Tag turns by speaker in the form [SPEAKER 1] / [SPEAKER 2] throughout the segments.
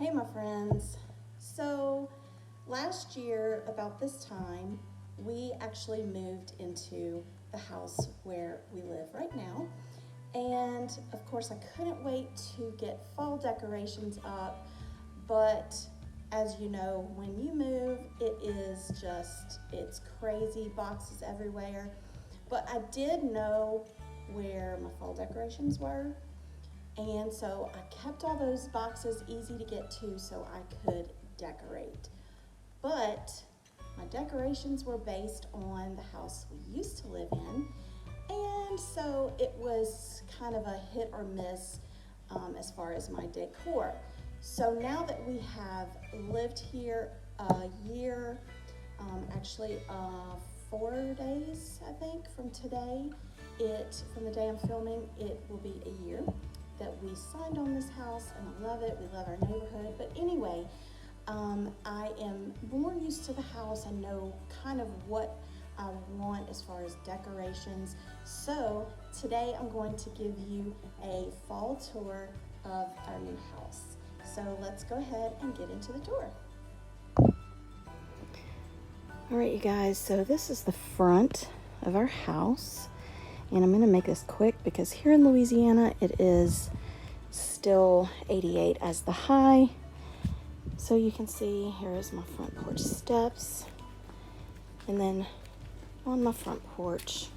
[SPEAKER 1] Hey my friends, so last year about this time we actually moved into the house where we live right now, and of course I couldn't wait to get fall decorations up, but as you know, when you move it's crazy, boxes everywhere. But I did know where my fall decorations were, and so I kept all those boxes easy to get to so I could decorate. But my decorations were based on the house we used to live in, and so it was kind of a hit or miss as far as my decor. So now that we have lived here a year, actually 4 days I think from today, from the day I'm filming, it will be a year that we signed on this house, and I love it. We love our neighborhood. But anyway, I am more used to the house. I know kind of what I want as far as decorations. So today I'm going to give you a fall tour of our new house. So let's go ahead and get into the tour. All right, you guys, so this is the front of our house. And I'm going to make this quick because here in Louisiana, it is still 88 as the high. So you can see here is my front porch steps. And then on my front porch,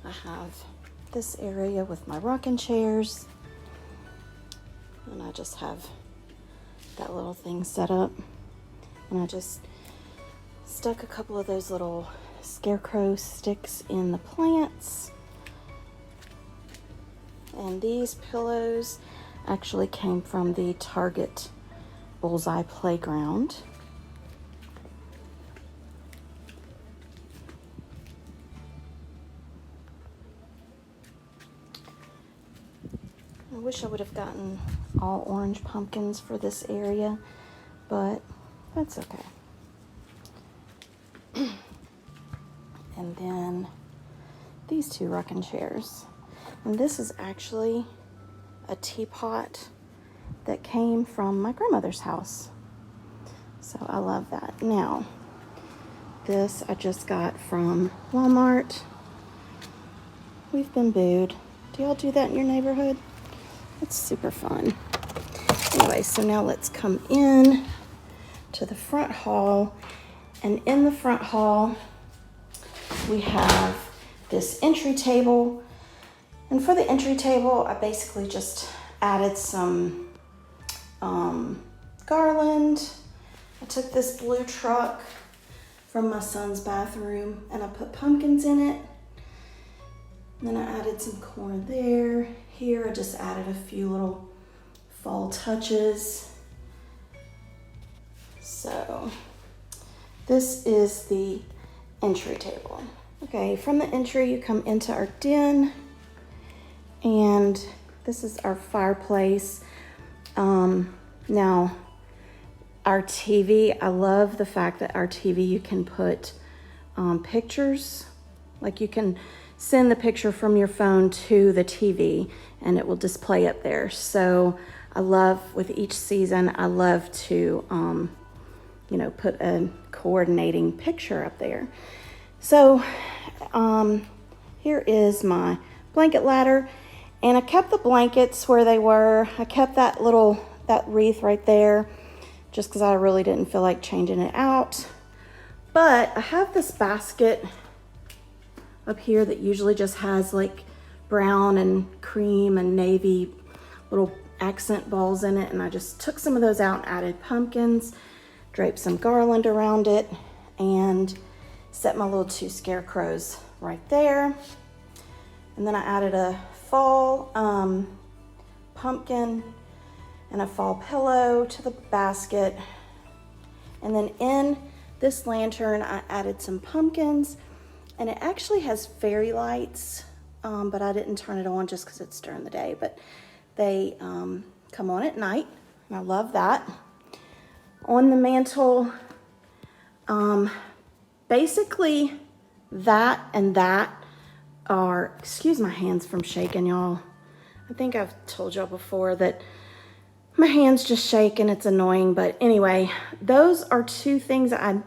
[SPEAKER 1] I have this area with my rocking chairs. And I just have that little thing set up. And I just stuck a couple of those little scarecrow sticks in the plants. And these pillows actually came from the Target Bullseye Playground. I wish I would have gotten all orange pumpkins for this area, but that's okay. And then these two rocking chairs. And this is actually a teapot that came from my grandmother's house. So I love that. Now, this I just got from Walmart. We've been booed. Do y'all do that in your neighborhood? It's super fun. Anyway, so now let's come in to the front hall. And in the front hall, we have this entry table. And for the entry table, I basically just added some garland. I took this blue truck from my son's bathroom and I put pumpkins in it. And then I added some corn there. Here I just added a few little fall touches. So this is the entry table. Okay, from the entry you come into our den, and this is our fireplace. Now our TV, I love the fact that our TV you can put pictures, like you can send the picture from your phone to the TV and it will display up there. So I love, with each season, I love to put a coordinating picture up there. So here is my blanket ladder, and I kept the blankets where they were. I kept that wreath right there just because I really didn't feel like changing it out. But I have this basket up here that usually just has like brown and cream and navy little accent balls in it, and I just took some of those out and added pumpkins, draped some garland around it, and set my little two scarecrows right there. And then I added a fall pumpkin and a fall pillow to the basket. And then in this lantern, I added some pumpkins, and it actually has fairy lights, but I didn't turn it on just because it's during the day, but they come on at night, and I love that. On the mantle, basically that and that are, excuse my hands from shaking, y'all. I think I've told y'all before that My hand's just shaking, it's annoying, but anyway, those are two things I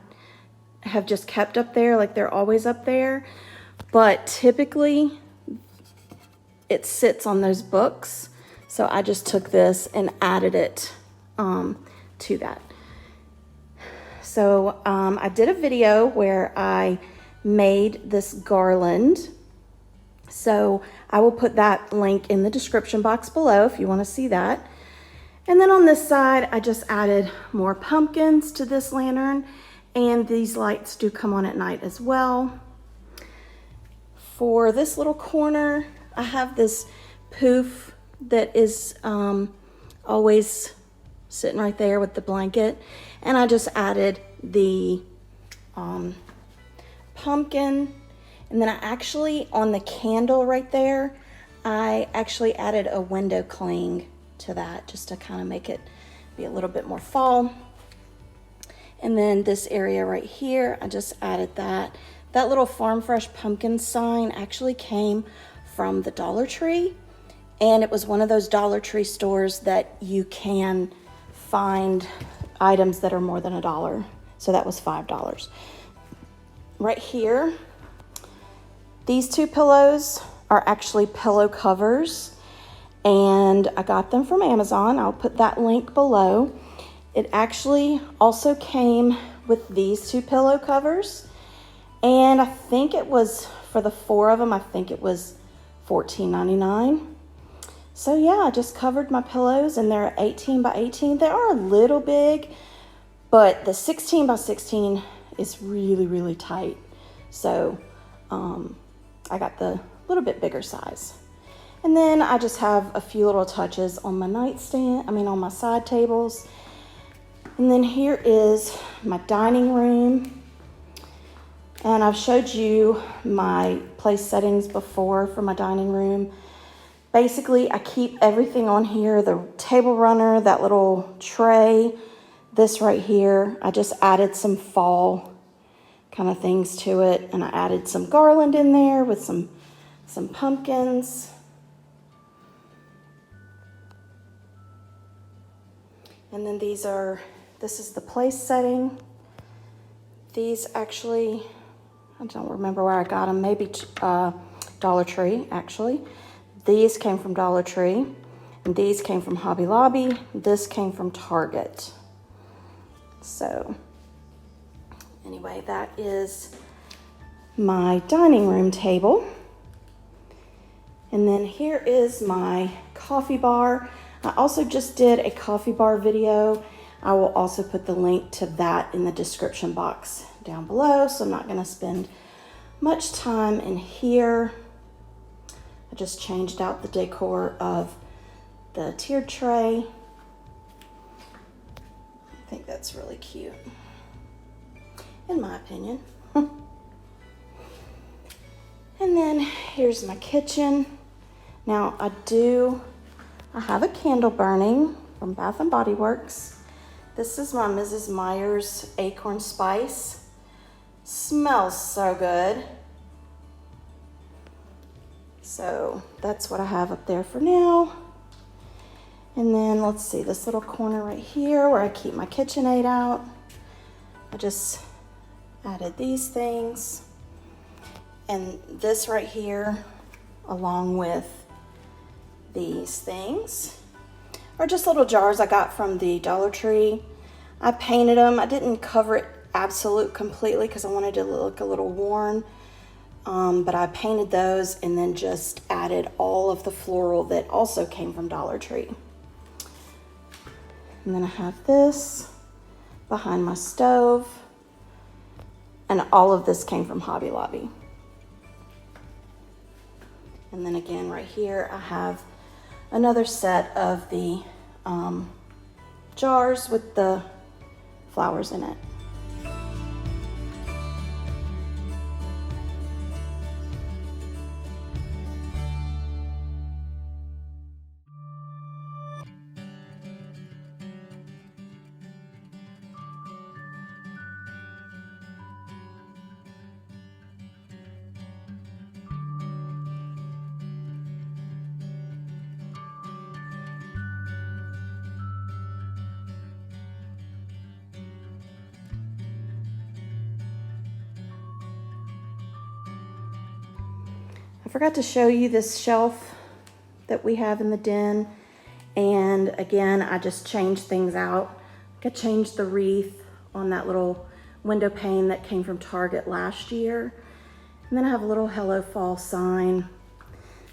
[SPEAKER 1] have just kept up there, like they're always up there, but typically it sits on those books. So I just took this and added it to that. So I did a video where I made this garland. So I will put that link in the description box below if you want to see that. And then on this side, I just added more pumpkins to this lantern, and these lights do come on at night as well. For this little corner, I have this poof that is always sitting right there with the blanket, and I just added the pumpkin, and then I actually, on the candle right there, I actually added a window cling to that just to kind of make it be a little bit more fall. And then this area right here, I just added that. That little Farm Fresh pumpkin sign actually came from the Dollar Tree, and it was one of those Dollar Tree stores that you can find items that are more than $1. So that was $5. Right here, these two pillows are actually pillow covers, and I got them from Amazon. I'll put that link below. It actually also came with these two pillow covers, and I think it was, for the 4 of them, I think it was $14.99. So yeah, I just covered my pillows, and they're 18 by 18. They are a little big, but the 16 by 16 is really, really tight. So I got the little bit bigger size. And then I just have a few little touches on my nightstand, on my side tables. And then here is my dining room. And I've showed you my place settings before for my dining room. Basically, I keep everything on here, the table runner, that little tray, this right here. I just added some fall kind of things to it, and I added some garland in there with some pumpkins. And then this is the place setting. These actually, I don't remember where I got them, maybe Dollar Tree, actually. These came from Dollar Tree, and these came from Hobby Lobby. This came from Target. So anyway, that is my dining room table. And then here is my coffee bar. I also just did a coffee bar video. I will also put the link to that in the description box down below, so I'm not going to spend much time in here. I just changed out the decor of the tiered tray. I think that's really cute, in my opinion. And then here's my kitchen. Now I have a candle burning from Bath and Body Works. This is my Mrs. Meyer's Acorn Spice. Smells so good. So that's what I have up there for now. And then let's see, this little corner right here where I keep my KitchenAid out. I just added these things. And this right here, along with these things, are just little jars I got from the Dollar Tree. I painted them. I didn't cover it completely because I wanted it to look a little worn. But I painted those and then just added all of the floral that also came from Dollar Tree. And then I have this behind my stove. And all of this came from Hobby Lobby. And then again, right here, I have another set of the jars with the flowers in it. forgot to show you this shelf that we have in the den. And again, I just changed things out. I changed the wreath on that little window pane that came from Target last year. And then I have a little Hello Fall sign.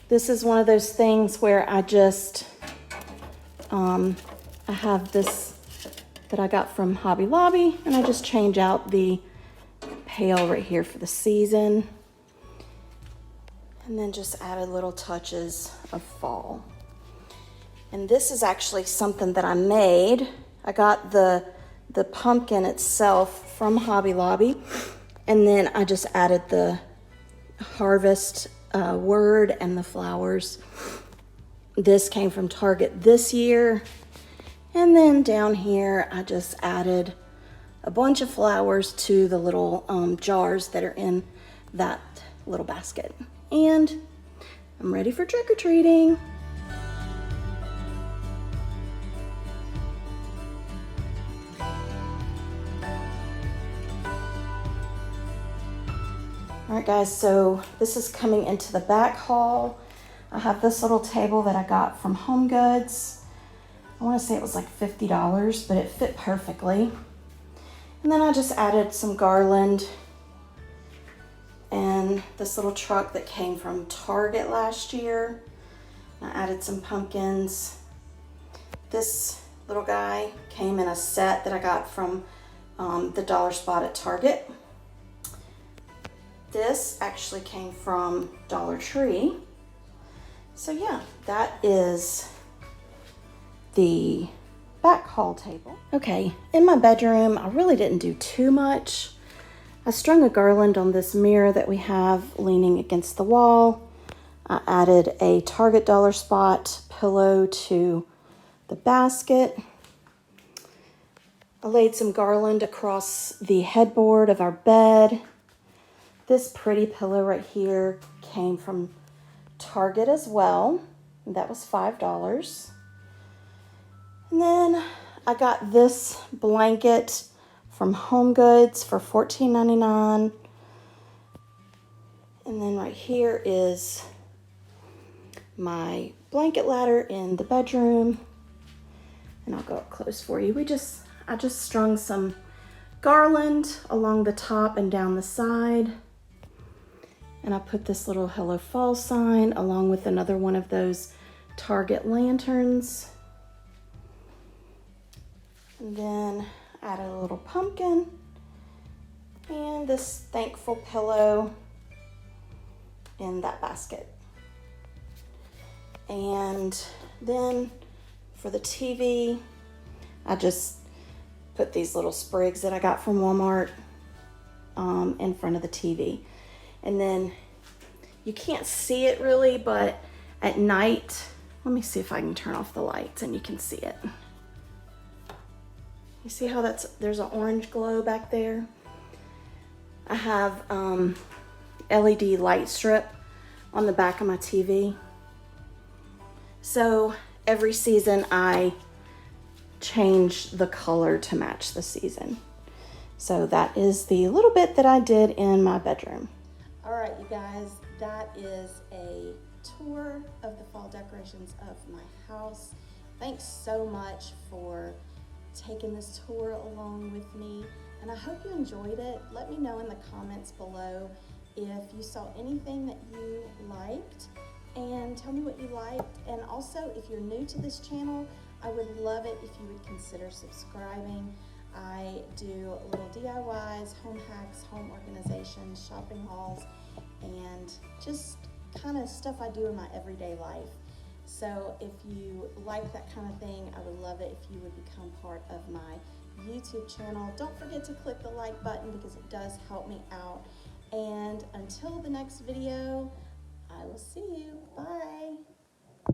[SPEAKER 1] This is one of those things where I just, I have this that I got from Hobby Lobby, and I just change out the pail right here for the season. And then just added little touches of fall. And this is actually something that I made. I got the pumpkin itself from Hobby Lobby, and then I just added the harvest word and the flowers. This came from Target this year. And then down here, I just added a bunch of flowers to the little jars that are in that little basket. And I'm ready for trick-or-treating. All right, guys, so this is coming into the back hall. I have this little table that I got from Home Goods. I want to say it was like $50, but it fit perfectly. And then I just added some garland and this little truck that came from Target last year. I added some pumpkins. This little guy came in a set that I got from the dollar spot at Target. This actually came from Dollar Tree. So yeah, that is the back hall table. Okay, in my bedroom, I really didn't do too much. I strung a garland on this mirror that we have leaning against the wall. I added a Target dollar spot pillow to the basket. I laid some garland across the headboard of our bed. This pretty pillow right here came from Target as well. That was $5. And then I got this blanket from Home Goods for $14.99. And then right here is my blanket ladder in the bedroom. And I'll go up close for you. I just strung some garland along the top and down the side. And I put this little Hello Fall sign along with another one of those Target lanterns. And then added a little pumpkin and this thankful pillow in that basket. And then for the TV, I just put these little sprigs that I got from Walmart in front of the TV. And then you can't see it really, but at night, let me see if I can turn off the lights and you can see it. You see how there's an orange glow back there? I have LED light strip on the back of my TV. So every season I change the color to match the season. So that is the little bit that I did in my bedroom. All right, you guys, that is a tour of the fall decorations of my house. Thanks so much for taking this tour along with me, and I hope you enjoyed it. Let me know in the comments below if you saw anything that you liked, and tell me what you liked. And also, if you're new to this channel, I would love it if you would consider subscribing. I do little DIYs, home hacks, home organization, shopping hauls, and just kind of stuff I do in my everyday life. So if you like that kind of thing, I would love it if you would become part of my YouTube channel. Don't forget to click the like button because it does help me out. And until the next video, I will see you. Bye.